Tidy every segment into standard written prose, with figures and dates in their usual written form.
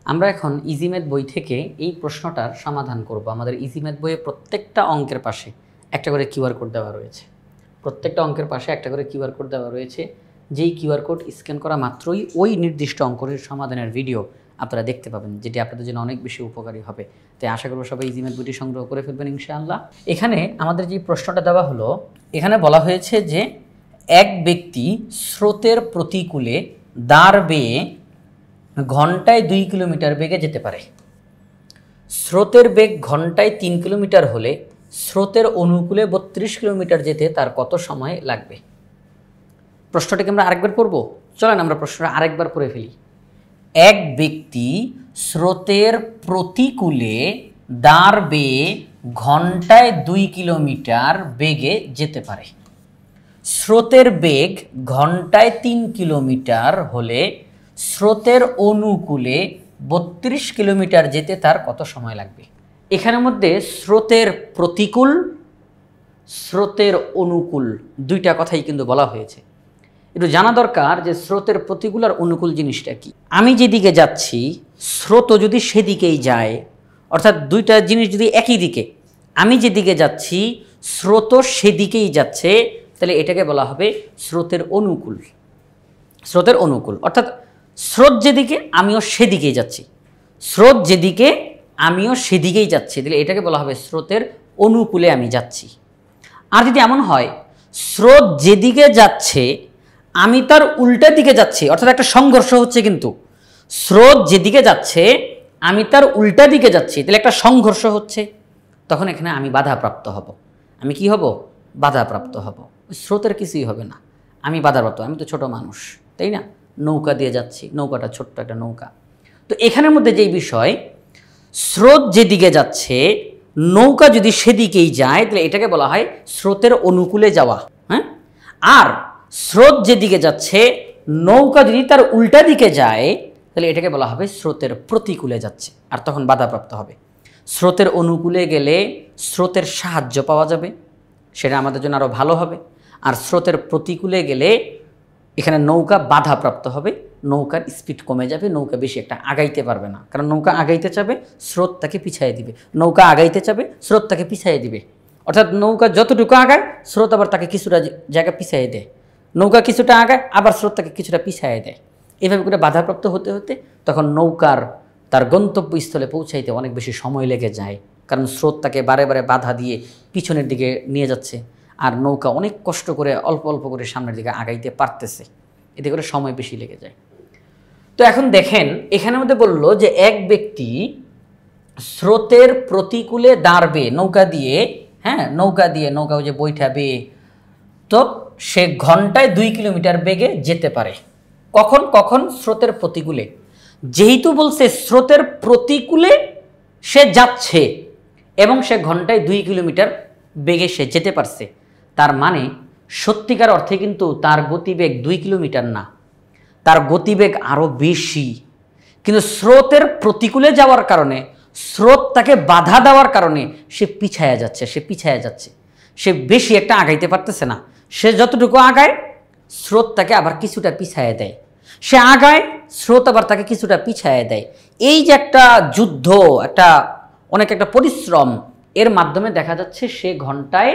আমরা এখন easy math বই থেকে এই প্রশ্নটার সমাধান করব। আমাদের ইজি ম্যাথ বইয়ে প্রত্যেকটা অঙ্কের পাশে একটা করে কিউআর কোড দেওয়া রয়েছে। প্রত্যেকটা অঙ্কের পাশে একটা করে কিউআর কোড দেওয়া রয়েছে। যেই কিউআর কোড স্ক্যান করা মাত্রই ওই নির্দিষ্ট অঙ্কের সমাধানের ভিডিও আপনারা দেখতে পাবেন, যেটি আপনাদের জন্য অনেক বেশি উপকারী হবে। তাই আশা করব সবাই ইজি ম্যাথ বইটি সংগ্রহ করে ফেলবেন ইনশাআল্লাহ। এখানে আমাদের যে প্রশ্নটা দেওয়া হলো, এখানে বলা হয়েছে যে এক ব্যক্তি স্রোতের প্রতিকূলে দাঁড় বেয়ে ঘন্টায় 2 কিলোমিটার বেগে যেতে পারে। স্রোতের বেগ ঘন্টায় 3 কিলোমিটার হলে স্রোতের অনুকূলে 32 কিলোমিটার যেতে তার কত সময় লাগবে? প্রশ্নটাকে আমরা আরেকবার পড়ব। চলেন আমরা প্রশ্নটা আরেকবার পড়ে ফেলি। এক ব্যক্তি স্রোতের প্রতিকূলে দাঁড় বেয়ে ঘন্টায় 2 কিলোমিটার বেগে যেতে পারে। স্রোতের বেগ ঘন্টায় 3 কিলোমিটার হলে স্রোতের অনুকূলে 32 কিলোমিটার যেতে তার কত সময় লাগবে? এখানের মধ্যে স্রোতের প্রতিকূল, স্রোতের অনুকূল দুইটা কথাই কিন্তু বলা হয়েছে। একটু জানা দরকার যে স্রোতের প্রতিকূল আর অনুকূল জিনিসটা কি। আমি যেদিকে যাচ্ছি স্রোতও যদি সেদিকেই যায়, অর্থাৎ দুইটা জিনিস যদি একই দিকে, আমি যেদিকে যাচ্ছি স্রোতও সেদিকেই যাচ্ছে, তাহলে এটাকে বলা হবে স্রোতের অনুকূল। স্রোতের অনুকূল অর্থাৎ স্রোত যেদিকে আমিও সেদিকেই যাচ্ছি, স্রোত যেদিকে আমিও সেদিকেই যাচ্ছি, তাহলে এটাকে বলা হবে স্রোতের অনুকূলে আমি যাচ্ছি। আর যদি এমন হয় স্রোত যেদিকে যাচ্ছে আমি তার উল্টা দিকে যাচ্ছি, অর্থাৎ একটা সংঘর্ষ হচ্ছে, কিন্তু স্রোত যেদিকে যাচ্ছে আমি তার উল্টা দিকে যাচ্ছি, তাহলে একটা সংঘর্ষ হচ্ছে, তখন এখানে আমি বাধাপ্রাপ্ত হব। আমি কি হব? বাধাপ্রাপ্ত হব। স্রোতের কিছুই হবে না, আমি বাধাপ্রাপ্ত। আমি তো ছোট মানুষ, তাই না? নৌকা দিয়ে যাচ্ছি, নৌকাটা ছোট্ট একটা নৌকা। তো এখানের মধ্যে যেই বিষয়, স্রোত যেদিকে যাচ্ছে নৌকা যদি সেদিকেই যায়, তাহলে এটাকে বলা হয় স্রোতের অনুকূলে যাওয়া। হ্যাঁ, আর স্রোত যেদিকে যাচ্ছে নৌকা যদি তার উল্টা দিকে যায়, তাহলে এটাকে বলা হবে স্রোতের প্রতিকূলে যাচ্ছে, আর তখন বাধাপ্রাপ্ত হবে। স্রোতের অনুকূলে গেলে স্রোতের সাহায্য পাওয়া যাবে, সেটা আমাদের জন্য আরও ভালো হবে। আর স্রোতের প্রতিকূলে গেলে এখানে নৌকা বাধাপ্রাপ্ত হবে, নৌকার স্পিড কমে যাবে, নৌকা বেশি একটা আগাইতে পারবে না, কারণ নৌকা আগাইতে চাবে স্রোত তাকে পিছিয়ে দিবে, নৌকা আগাইতে চাবে স্রোত তাকে পিছিয়ে দিবে। অর্থাৎ নৌকা যতটুকু আগায় স্রোত আবার তাকে কিছুটা জায়গা পিছিয়ে দেয়, নৌকা কিছুটা আগায় আবার স্রোত তাকে কিছুটা পিছিয়ে দেয়। এভাবে করে বাধাপ্রাপ্ত হতে হতে তখন নৌকার তার গন্তব্যস্থলে পৌঁছাইতে অনেক বেশি সময় লেগে যায়, কারণ স্রোত তাকে বারে বারে বাধা দিয়ে পিছনের দিকে নিয়ে যাচ্ছে, আর নৌকা অনেক কষ্ট করে অল্প অল্প করে সামনের দিকে আগাইতে পারতেছে, এতে করে সময় বেশি লেগে যায়। তো এখন দেখেন এখানের মধ্যে বললো যে এক ব্যক্তি স্রোতের প্রতিকূলে দাঁড়বে নৌকা দিয়ে, হ্যাঁ নৌকা দিয়ে, নৌকা ওই যে বৈঠাবে, তো সে ঘন্টায় 2 কিলোমিটার বেগে যেতে পারে। কখন কখন? স্রোতের প্রতিকূলে। যেহেতু বলছে স্রোতের প্রতিকূলে সে যাচ্ছে এবং সে ঘন্টায় 2 কিলোমিটার বেগে সে যেতে পারছে, তার মানে সত্যিকার অর্থে কিন্তু তার গতিবেগ 2 কিলোমিটার না, তার গতিবেগ আরও বেশি। কিন্তু স্রোতের প্রতিকূলে যাওয়ার কারণে, স্রোত তাকে বাধা দেওয়ার কারণে সে পিছায়া যাচ্ছে, সে বেশি একটা আগাইতে পারতেছে না। সে যতটুকু আগায় স্রোত তাকে আবার কিছুটা পিছায়া দেয়, সে আগায় স্রোত আবার তাকে কিছুটা পিছায়া দেয়। এই যে একটা যুদ্ধ, অনেক একটা পরিশ্রম, এর মাধ্যমে দেখা যাচ্ছে সে ঘন্টায়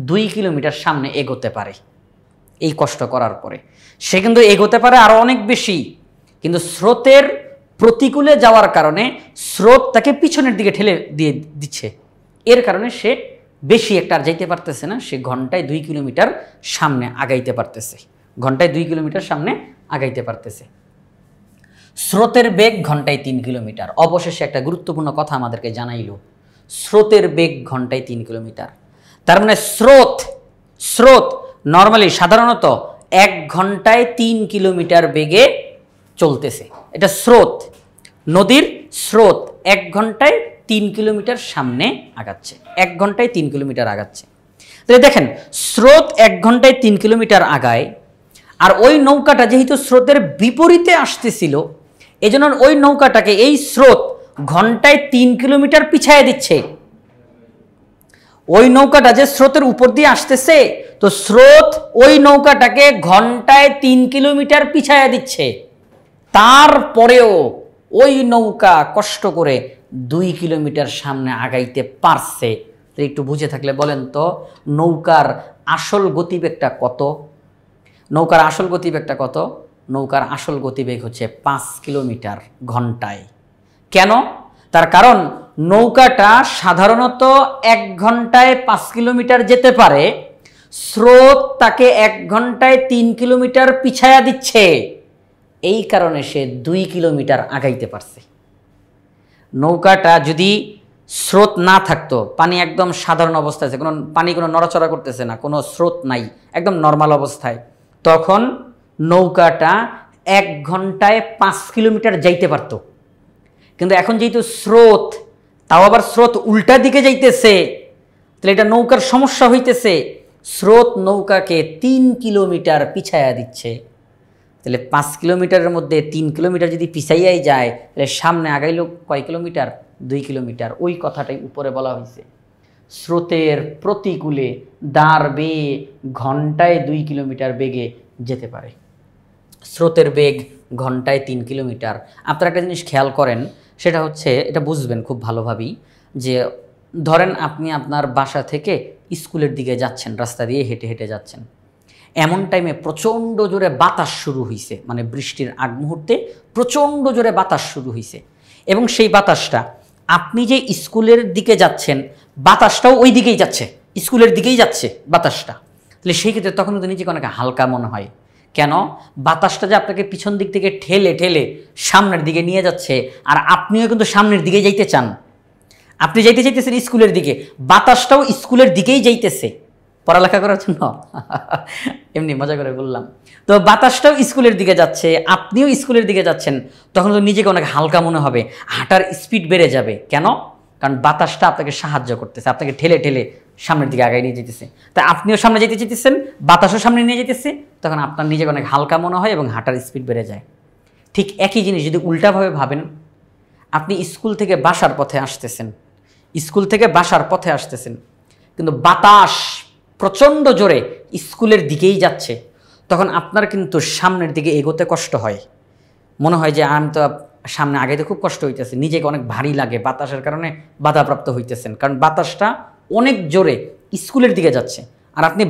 2 কিলোমিটার সামনে এগোতে পারে। এই কষ্ট করার পরে সে কিন্তু এগোতে পারে আরও অনেক বেশি, কিন্তু স্রোতের প্রতিকূলে যাওয়ার কারণে স্রোত তাকে পিছনের দিকে ঠেলে দিয়ে দিচ্ছে, এর কারণে সে বেশি একটা আর যাইতে পারতেছে না, সে ঘন্টায় 2 কিলোমিটার সামনে আগাইতে পারতেছে, ঘন্টায় 2 কিলোমিটার সামনে আগাইতে পারতেছে। স্রোতের বেগ ঘন্টায় 3 কিলোমিটার। অবশেষে একটা গুরুত্বপূর্ণ কথা আমাদেরকে জানাইল, স্রোতের বেগ ঘন্টায় 3 কিলোমিটার। তার মানে স্রোত নর্মালি সাধারণত 1 ঘন্টায় 3 কিলোমিটার বেগে চলতেছে। এটা স্রোত, নদীর স্রোত 1 ঘন্টায় 3 কিলোমিটার সামনে আগাচ্ছে, 1 ঘন্টায় 3 কিলোমিটার আগাচ্ছে। তাহলে দেখেন স্রোত 1 ঘন্টায় 3 কিলোমিটার আগায়, আর ওই নৌকাটা যেহেতু স্রোতের বিপরীতে আসতেছিল, এজন্য ওই নৌকাটাকে এই স্রোত ঘন্টায় 3 কিলোমিটার পিছায় দিচ্ছে। ওই নৌকাটা যে স্রোতের উপর দিয়ে আসতেছে, তো স্রোত ওই নৌকাটাকে ঘন্টায় 3 কিলোমিটার পিছায়া দিচ্ছে। তারপরেও ওই নৌকা কষ্ট করে 2 কিলোমিটার সামনে আগাইতে পারছে। তো একটু বুঝে থাকলে বলেন তো নৌকার আসল গতিবেগটা কত? নৌকার আসল গতিবেগটা কত? নৌকার আসল গতিবেগ হচ্ছে 5 কিলোমিটার ঘন্টায়। কেন? তার কারণ নৌকাটা সাধারণত 1 ঘন্টায় 5 কিলোমিটার যেতে পারে, স্রোত তাকে 1 ঘন্টায় 3 কিলোমিটার পিছায়া দিচ্ছে, এই কারণে সে 2 কিলোমিটার আগাইতে পারছে। নৌকাটা যদি স্রোত না থাকতো, পানি একদম সাধারণ অবস্থায় আছে, পানি কোনো নড়াচড়া করতেছে না, কোনো স্রোত নাই, একদম নর্মাল অবস্থায়, তখন নৌকাটা 1 ঘন্টায় 5 কিলোমিটার যাইতে পারতো। কিন্তু এখন যেহেতু স্রোত, তাও আবার স্রোত উল্টা দিকে যাইতেছে, তাহলে এটা নৌকার সমস্যা হইতেছে। স্রোত নৌকাকে 3 কিলোমিটার পিছাইয়া দিচ্ছে। তাহলে 5 কিলোমিটারের মধ্যে 3 কিলোমিটার যদি পিছাইয়াই যায়, তাহলে সামনে আগাইলো কয় কিলোমিটার? 2 কিলোমিটার। ওই কথাটাই উপরে বলা হয়েছে, স্রোতের প্রতিকূলে দাঁড় বেয়ে ঘন্টায় 2 কিলোমিটার বেগে যেতে পারে। স্রোতের বেগ ঘন্টায় 3 কিলোমিটার। আপনারা একটা জিনিস খেয়াল করেন, সেটা হচ্ছে, এটা বুঝবেন খুব ভালোভাবেই, যে ধরেন আপনি আপনার বাসা থেকে স্কুলের দিকে যাচ্ছেন, রাস্তা দিয়ে হেঁটে হেঁটে যাচ্ছেন, এমন টাইমে প্রচণ্ড জোরে বাতাস শুরু হয়েছে, মানে বৃষ্টির আগ মুহূর্তে প্রচণ্ড জোরে বাতাস শুরু হয়েছে, এবং সেই বাতাসটা আপনি যে স্কুলের দিকে যাচ্ছেন, বাতাসটাও ওই দিকেই যাচ্ছে, স্কুলের দিকেই যাচ্ছে বাতাসটা। তাহলে সেই ক্ষেত্রে তখন কিন্তু নিজেকে অনেক হালকা মনে হয়। কেন? বাতাসটা যে আপনাকে পিছন দিক থেকে ঠেলে ঠেলে সামনের দিকে নিয়ে যাচ্ছে, আর আপনিও কিন্তু সামনের দিকে যাইতে চান। আপনি যাইতে চাইতেছেন স্কুলের দিকে, বাতাসটাও স্কুলের দিকেই যাইতেছে পড়ালেখা করার জন্য। এমনি মজা করে বললাম। তো বাতাসটাও স্কুলের দিকে যাচ্ছে, আপনিও স্কুলের দিকে যাচ্ছেন, তখন তো নিজেকে অনেক হালকা মনে হবে, হাঁটার স্পিড বেড়ে যাবে। কেন? কারণ বাতাসটা আপনাকে সাহায্য করতেছে, আপনাকে ঠেলে ঠেলে সামনের দিকে আগায় নিয়ে যেতেছে। তাই আপনিও সামনে যেতে চাইতেছেন, বাতাসও সামনে নিয়ে যেতেছে, তখন আপনার নিজেকে অনেক হালকা মনে হয় এবং হাঁটার স্পিড বেড়ে যায়। ঠিক একই জিনিস যদি উল্টাভাবে ভাবেন, আপনি স্কুল থেকে বাসার পথে আসতেছেন, স্কুল থেকে বাসার পথে আসতেছেন, কিন্তু বাতাস প্রচণ্ড জোরে স্কুলের দিকেই যাচ্ছে, তখন আপনার কিন্তু সামনের দিকে এগোতে কষ্ট হয়, মনে হয় যে আমি তো সামনে আগাইতে খুব কষ্ট হইতেছে, নিজেকে অনেক ভারী লাগে, বাতাসের কারণে বাধাপ্রাপ্ত হইতেছেন। কারণ বাতাসটা অনেক জোরে স্কুলের দিকে যাচ্ছে, আর আপনি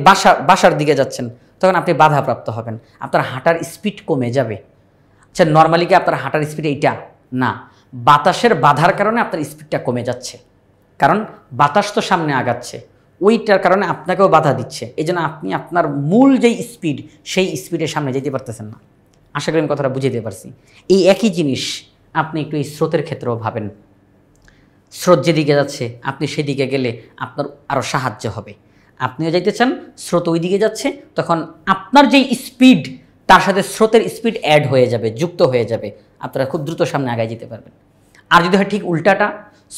বাসার দিকে যাচ্ছেন, তখন আপনি বাধাপ্রাপ্ত হবেন, আপনার হাঁটার স্পিড কমে যাবে। আচ্ছা, নর্মালি কি আপনার হাঁটার স্পিড এইটা না, বাতাসের বাধার কারণে আপনার স্পিডটা কমে যাচ্ছে, কারণ বাতাস তো সামনে আগাচ্ছে, ওইটার কারণে আপনাকেও বাধা দিচ্ছে, এই জন্য আপনি আপনার মূল যেই স্পিড, সেই স্পিডের সামনে যেতে পারতেছেন না। আশা করি আমি কথাটা বুঝে দিতে পারছি। এই একই জিনিস আপনি একটু এই স্রোতের ক্ষেত্রেও ভাবেন। স্রোত যেদিকে যাচ্ছে, আপনি সেদিকে গেলে আপনার আরও সাহায্য হবে। আপনিও যাইতে চান, স্রোত ওই দিকে যাচ্ছে, তখন আপনার যেই স্পিড, তার সাথে স্রোতের স্পিড অ্যাড হয়ে যাবে, যুক্ত হয়ে যাবে, আপনারা খুব দ্রুত সামনে আগায় যেতে পারবেন। আর যদি হয় ঠিক উল্টাটা,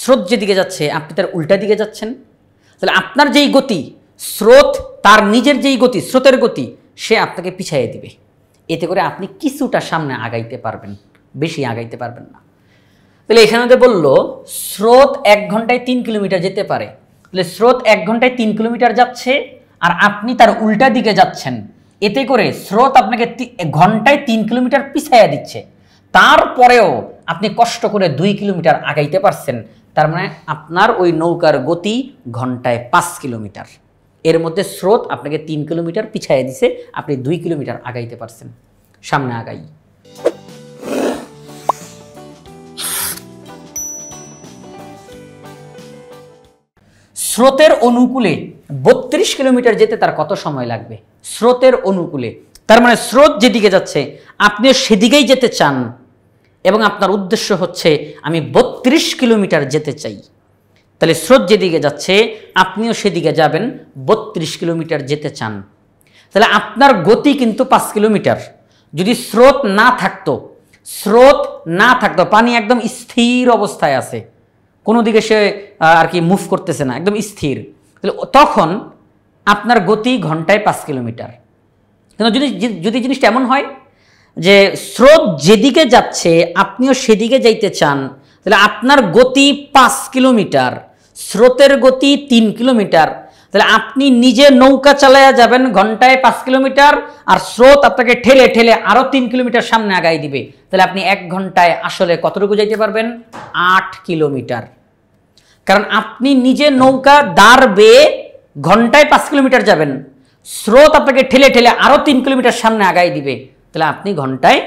স্রোত যেদিকে যাচ্ছে আপনি তার উল্টা দিকে যাচ্ছেন, তাহলে আপনার যেই গতি, স্রোত তার নিজের যেই গতি, স্রোতের গতি, সে আপনাকে পিছাইয়ে দিবে। এতে করে আপনি কিছুটা সামনে আগাইতে পারবেন, বেশি আগাইতে পারবেন না। তাহলে এখানে বললো স্রোত 1 ঘন্টায় 3 কিলোমিটার যেতে পারে, তাহলে স্রোত 1 ঘন্টায় 3 কিলোমিটার যাচ্ছে, আর আপনি তার উল্টা দিকে যাচ্ছেন, এতে করে স্রোত আপনাকে ঘন্টায় 3 কিলোমিটার পিছাইয়া দিচ্ছে, তারপরেও আপনি কষ্ট করে 2 কিলোমিটার আগাইতে পারছেন। তার মানে আপনার ওই নৌকার গতি ঘন্টায় 5 কিলোমিটার, এর মধ্যে স্রোত আপনাকে 3 কিলোমিটার পিছাইয়া দিছে, আপনি 2 কিলোমিটার আগাইতে পারছেন। সামনে আগাই। স্রোতের অনুকূলে 32 কিলোমিটার যেতে তার কত সময় লাগবে? স্রোতের অনুকূলে, তার মানে স্রোত যেদিকে যাচ্ছে আপনিও সেদিকেই যেতে চান, এবং আপনার উদ্দেশ্য হচ্ছে আমি 32 কিলোমিটার যেতে চাই। তাহলে স্রোত যেদিকে যাচ্ছে আপনিও সেদিকে যাবেন, 32 কিলোমিটার যেতে চান। তাহলে আপনার গতি কিন্তু 5 কিলোমিটার। যদি স্রোত না থাকতো, পানি একদম স্থির অবস্থায় আছে, কোনো দিকে সে আর কি মুভ করতেছে না, একদম স্থির, তাহলে তখন আপনার গতি ঘন্টায় 5 কিলোমিটার। কিন্তু যদি জিনিসটা এমন হয় যে স্রোত যেদিকে যাচ্ছে আপনিও সেদিকে যাইতে চান, তাহলে আপনার গতি 5 কিলোমিটার, স্রোতের গতি 3 কিলোমিটার, তাহলে আপনি নিজে নৌকা চালায়া যাবেন ঘন্টায় 5 কিলোমিটার, আর স্রোত আপনাকে ঠেলে ঠেলে আরো 3 কিলোমিটার সামনে আগাই দিবে। তাহলে আপনি 1 ঘন্টায় আসলে কতটুকু যাইতে পারবেন? 8 কিলোমিটার। কারণ আপনি নিজে নৌকা দাঁড় বেয়ে ঘন্টায় 5 কিলোমিটার যাবেন, স্রোত আপনাকে ঠেলে ঠেলে আরো 3 কিলোমিটার সামনে আগাই দিবে। তাহলে আপনি ঘন্টায়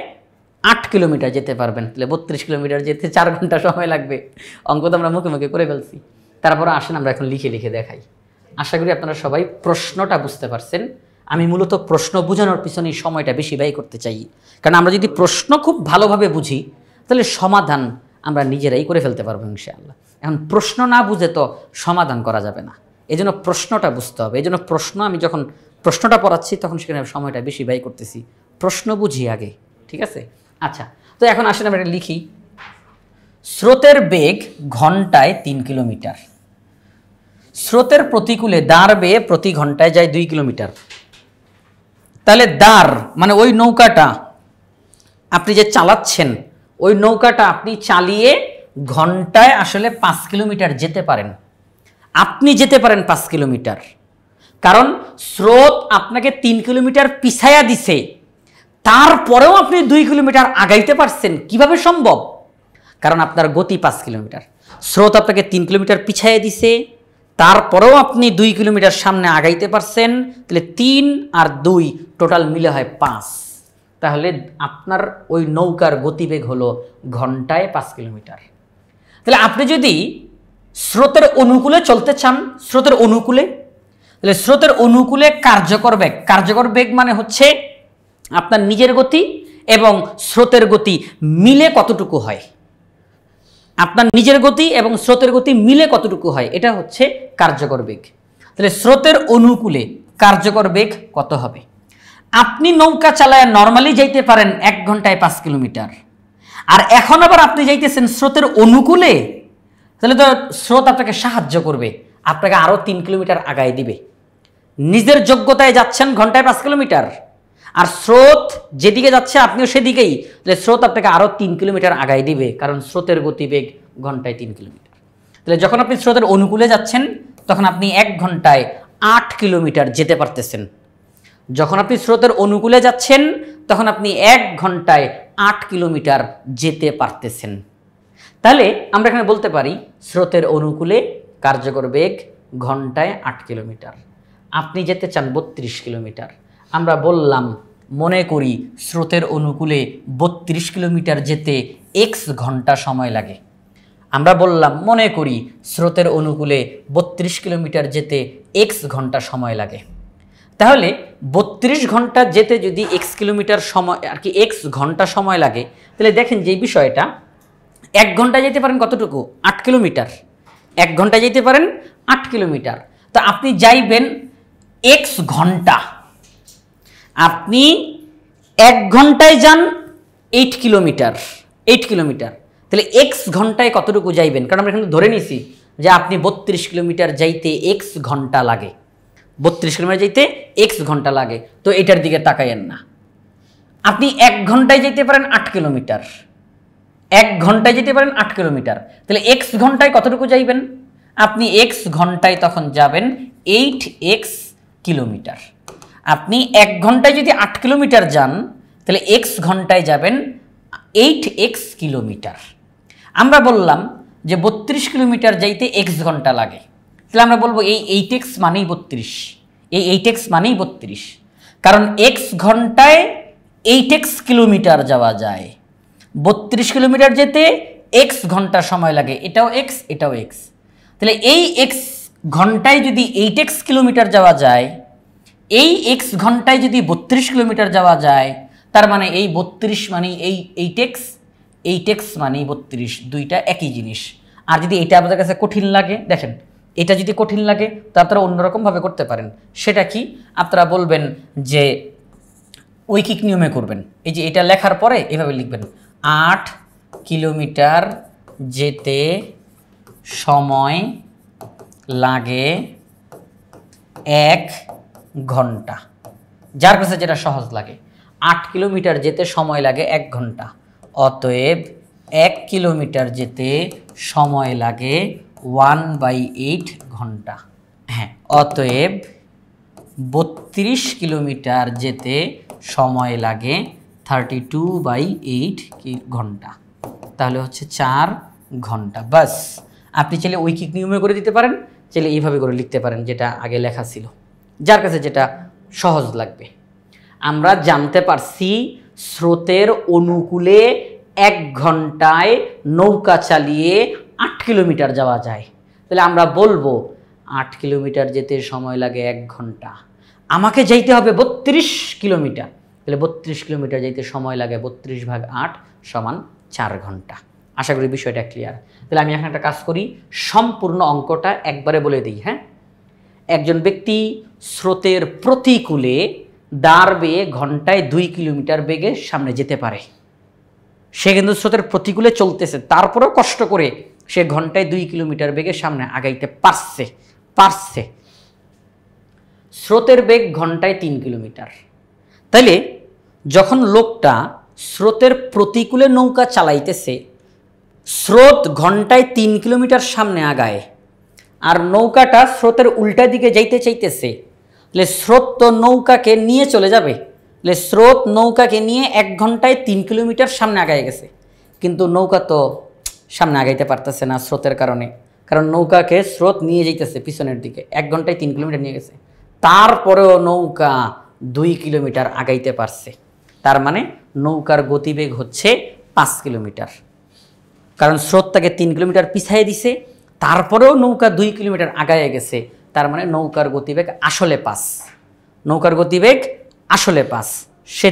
8 কিলোমিটার যেতে পারবেন। তাহলে 32 কিলোমিটার যেতে 4 ঘন্টা সময় লাগবে। অঙ্ক তো আমরা মুখে মুখে করে ফেলছি। তারপরে আসেন আমরা এখন লিখে লিখে দেখাই। আশা করি আপনারা সবাই প্রশ্নটা বুঝতে পারছেন। আমি মূলত প্রশ্ন বোঝানোর পিছনে সময়টা বেশি ব্যয় করতে চাই, কারণ আমরা যদি প্রশ্ন খুব ভালোভাবে বুঝি তাহলে সমাধান আমরা নিজেরাই করে ফেলতে পারবো ইনশাআল্লাহ। এখন প্রশ্ন না বুঝে তো সমাধান করা যাবে না, এই জন্য প্রশ্নটা বুঝতে হবে। এই জন্য প্রশ্ন আমি যখন প্রশ্নটা পড়াচ্ছি তখন সেখানে সময়টা বেশি ব্যয় করতেছি। প্রশ্ন বুঝি আগে, ঠিক আছে? আচ্ছা, তো এখন আসলে আমরা লিখি। স্রোতের বেগ ঘন্টায় 3 কিলোমিটার। স্রোতের প্রতিকূলে দাঁড় বেয়ে প্রতি ঘন্টায় যায় 2 কিলোমিটার। তাহলে দাঁড় মানে ওই নৌকাটা আপনি যে চালাচ্ছেন, ওই নৌকাটা আপনি চালিয়ে ঘন্টায় আসলে 5 কিলোমিটার যেতে পারেন। আপনি যেতে পারেন 5 কিলোমিটার, কারণ স্রোত আপনাকে 3 কিলোমিটার পিছায়া দিছে, তারপরেও আপনি 2 কিলোমিটার আগাইতে পারছেন। কিভাবে সম্ভব? কারণ আপনার গতি 5 কিলোমিটার, স্রোত আপনাকে 3 কিলোমিটার পিছাইয়া দিছে, তারপরেও আপনি 2 কিলোমিটার সামনে আগাইতে পারছেন। তাহলে 3 আর 2 টোটাল মিলে হয় 5। তাহলে আপনার ওই নৌকার গতিবেগ হলো ঘন্টায় 5 কিলোমিটার। তাহলে আপনি যদি স্রোতের অনুকূলে চলতে চান, স্রোতের অনুকূলে, তাহলে স্রোতের অনুকূলে কার্যকর বেগ মানে হচ্ছে আপনার নিজের গতি এবং স্রোতের গতি মিলে কতটুকু হয়। আপনার নিজের গতি এবং স্রোতের গতি মিলে কতটুকু হয়, এটা হচ্ছে কার্যকর বেগ। তাহলে স্রোতের অনুকূলে কার্যকর বেগ কত হবে? আপনি নৌকা চালায় নরমালি যাইতে পারেন 1 ঘন্টায় 5 কিলোমিটার, আর এখন আবার আপনি যাইতেছেন স্রোতের অনুকূলে, তাহলে তো স্রোত আপনাকে সাহায্য করবে, আপনাকে আরো 3 কিলোমিটার আগায় দিবে। নিজের যোগ্যতায় যাচ্ছেন ঘন্টায় 5 কিলোমিটার, আর স্রোত যেদিকে যাচ্ছে আপনিও সেদিকেই, তাহলে স্রোত আপনাকে আরো 3 কিলোমিটার আগায় দিবে, কারণ স্রোতের গতিবেগ ঘন্টায় 3 কিলোমিটার। তাহলে যখন আপনি স্রোতের অনুকূলে যাচ্ছেন তখন আপনি 1 ঘন্টায় 8 কিলোমিটার যেতে পারতেছেন। যখন আপনি স্রোতের অনুকূলে যাচ্ছেন তখন আপনি 1 ঘন্টায় 8 কিলোমিটার যেতে পারতেছেন। তাহলে আমরা এখানে বলতে পারি স্রোতের অনুকূলে কার্যকর বেগ ঘন্টায় 8 কিলোমিটার। আপনি যেতে চান 32 কিলোমিটার। আমরা বললাম মনে করি স্রোতের অনুকূলে 32 কিলোমিটার যেতে x ঘন্টা সময় লাগে। আমরা বললাম মনে করি স্রোতের অনুকূলে 32 কিলোমিটার যেতে x ঘন্টা সময় লাগে। তাহলে 32 ঘন্টা যেতে যদি x কিলোমিটার সময় আর কি x ঘন্টা সময় লাগে, তাহলে দেখেন যে বিষয়টা 1 ঘন্টা যেতে পারেন কতটুকু? 8 কিলোমিটার। 1 ঘন্টা যেতে পারেন 8 কিলোমিটার। তো আপনি যাইবেন x ঘন্টা, আপনি 1 ঘন্টায় যান 8 কিলোমিটার। 8 কিলোমিটার, তাহলে x ঘন্টায় কতটুকু যাইবেন? কারণ আমরা এখানে ধরে নিছি যে আপনি 32 কিলোমিটার যাইতে x ঘন্টা লাগে। 32 কিলোমিটার যাইতে x ঘন্টা লাগে, তো এটার দিকে তাকাইয়েন না। আপনি 1 ঘন্টায় যেতে পারেন 8 কিলোমিটার। 1 ঘন্টায় যেতে পারেন 8 কিলোমিটার, তাহলে x ঘন্টায় কতটুকু যাইবেন? আপনি x ঘন্টায় তখন যাবেন 8x কিলোমিটার। আপনি 1 ঘন্টায় যদি 8 কিলোমিটার যান তাহলে x ঘন্টায় যাবেন 8x কিলোমিটার। আমরা বললাম যে 32 কিলোমিটার যাইতে x ঘন্টা লাগে, তাহলে আমরা বলবো এই 8x মানেই 32, এই 8x মানেই 32, কারণ x ঘন্টায় 8x কিলোমিটার যাওয়া যায়। 32 কিলোমিটার যেতে x ঘন্টা সময় লাগে, এটাও x এটাও x। তাহলে এই x ঘন্টায় যদি 8x কিলোমিটার যাওয়া যায়, এই x ঘন্টায় যদি 32 কিলোমিটার যাওয়া যায়, তার মানে এই 32 মানে এই 8x, 8x মানে 32, দুইটা একই জিনিস। আর যদি এটা আপনাদের কাছে কঠিন লাগে, দেখেন এটা যদি কঠিন লাগে তো আপনারা অন্যরকমভাবে করতে পারেন। সেটা কি? আপনারা বলবেন যে ঐকিক নিয়মে করবেন। এই যে এটা লেখার পরে এভাবে লিখবেন 8 কিলোমিটার যেতে সময় লাগে 1 ঘন্টা। যার কাছে যেটা সহজ লাগে, 8 কিলোমিটার যেতে সময় লাগে 1 ঘন্টা, অতএব 1 কিলোমিটার যেতে সময় লাগে 1/8 ঘন্টা। হ্যাঁ, অতএব 32 কিলোমিটার যেতে সময় লাগে 32/8 ঘন্টা, তাহলে হচ্ছে 4 ঘন্টা। বাস, আপনি চাইলে ঐকিক নিয়মে করে দিতে পারেন, চাইলে এইভাবে করে লিখতে পারেন যেটা আগে লেখা ছিল, যার কাছে যেটা সহজ লাগবে। আমরা জানতে পারছি স্রোতের অনুকূলে 1 ঘন্টায় নৌকা চালিয়ে 8 কিলোমিটার যাওয়া যায়। তাহলে আমরা বলবো 8 কিলোমিটার যেতে সময় লাগে 1 ঘন্টা, আমাকে যাইতে হবে 32 কিলোমিটার, তাহলে 32 কিলোমিটার যাইতে সময় লাগে 32/8 সমান 4 ঘন্টা। আশা করি বিষয়টা ক্লিয়ার। তাহলে আমি এখন একটা কাজ করি, সম্পূর্ণ অঙ্কটা একবারে বলে দিই। হ্যাঁ, একজন ব্যক্তি স্রোতের প্রতিকূলে দাঁড় বেয়ে ঘন্টায় 2 কিলোমিটার বেগে সামনে যেতে পারে। সে কিন্তু স্রোতের প্রতিকূলে চলতেছে, তারপরেও কষ্ট করে সে ঘন্টায় 2 কিলোমিটার বেগে সামনে আগাইতে পারছে। স্রোতের বেগ ঘন্টায় 3 কিলোমিটার। তাইলে যখন লোকটা স্রোতের প্রতিকূলে নৌকা চালাইতেছে, স্রোত ঘন্টায় 3 কিলোমিটার সামনে আগায়, আর নৌকাটা স্রোতের উল্টা দিকে যাইতে চাইতেছে, তাহলে স্রোত তো নৌকাকে নিয়ে চলে যাবে। তাহলে স্রোত নৌকাকে নিয়ে 1 ঘন্টায় 3 কিলোমিটার সামনে আগায় গেছে, কিন্তু নৌকা তো সামনে আগাইতে পারতেছে না স্রোতের কারণে, কারণ নৌকাকে স্রোত নিয়ে যাইতেছে পিছনের দিকে, 1 ঘন্টায় 3 কিলোমিটার নিয়ে গেছে। তারপরেও নৌকা 2 কিলোমিটার আগাইতে পারছে, তার মানে নৌকার গতিবেগ হচ্ছে 5 কিলোমিটার, কারণ স্রোত তাকে 3 কিলোমিটার পিছাই দিছে, তারপরেও নৌকা 2 কিলোমিটার আগায় গেছে, তার মানে নৌকার গতিবেগ আসলে 5। নৌকার গতিবেগ আসলে 5, সে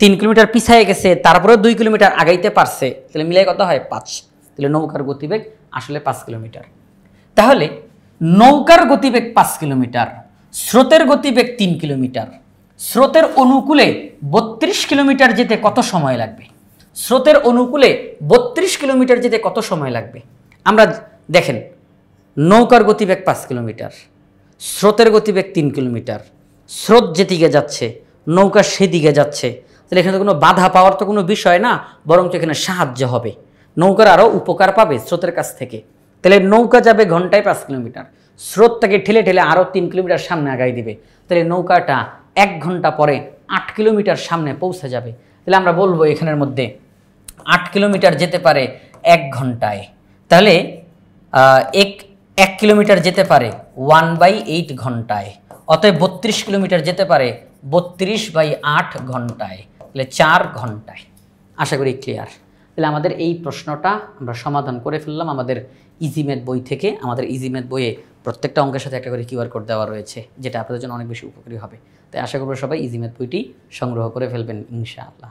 3 কিলোমিটার পিছায় গেছে, তারপরেও 2 কিলোমিটার আগাইতে পারছে, তাহলে মিলাই কত হয়? 5। তাহলে নৌকার গতিবেগ আসলে 5 কিলোমিটার। তাহলে নৌকার গতিবেগ 5 কিলোমিটার, স্রোতের গতিবেগ 3 কিলোমিটার, স্রোতের অনুকূলে 32 কিলোমিটার যেতে কত সময় লাগবে? স্রোতের অনুকূলে 32 কিলোমিটার যেতে কত সময় লাগবে? আমরা দেখেন, নৌকার গতিবেগ 5 কিলোমিটার, স্রোতের গতিবেগ 3 কিলোমিটার, স্রোত যেদিকে যাচ্ছে নৌকা সেদিকে যাচ্ছে, তাহলে এখানে তো কোনো বাধা পাওয়ার তো কোনো বিষয় না, বরঞ্চ এখানে সাহায্য হবে, নৌকার আরও উপকার পাবে স্রোতের কাছ থেকে। তাহলে নৌকা যাবে ঘন্টায় 5 কিলোমিটার, স্রোত তাকে ঠেলে ঠেলে আরও 3 কিলোমিটার সামনে আগাই দিবে, তাহলে নৌকাটা 1 ঘন্টা পরে 8 কিলোমিটার সামনে পৌঁছে যাবে। তাহলে আমরা বলবো এখানের মধ্যে 8 কিলোমিটার যেতে পারে 1 ঘন্টায়, তাহলে 1 কিলোমিটার যেতে পারে 1/8 ঘন্টায়, অতএব 32 কিলোমিটার যেতে পারে 32/8 ঘন্টায়, তাহলে 4 ঘন্টায়। আশা করি ক্লিয়ার। তাহলে আমাদের এই প্রশ্নটা আমরা সমাধান করে ফেললাম আমাদের ইজি ম্যাথ বই থেকে। আমাদের ইজি ম্যাথ বইয়ে প্রত্যেকটা অঙ্কের সাথে একটা করে কিউআর কোড দেওয়া রয়েছে, যেটা আপনাদের জন্য অনেক বেশি উপকারী হবে। তাই আশা করব সবাই ইজি ম্যাথ বইটি সংগ্রহ করে ফেলবেন ইনশাআল্লাহ।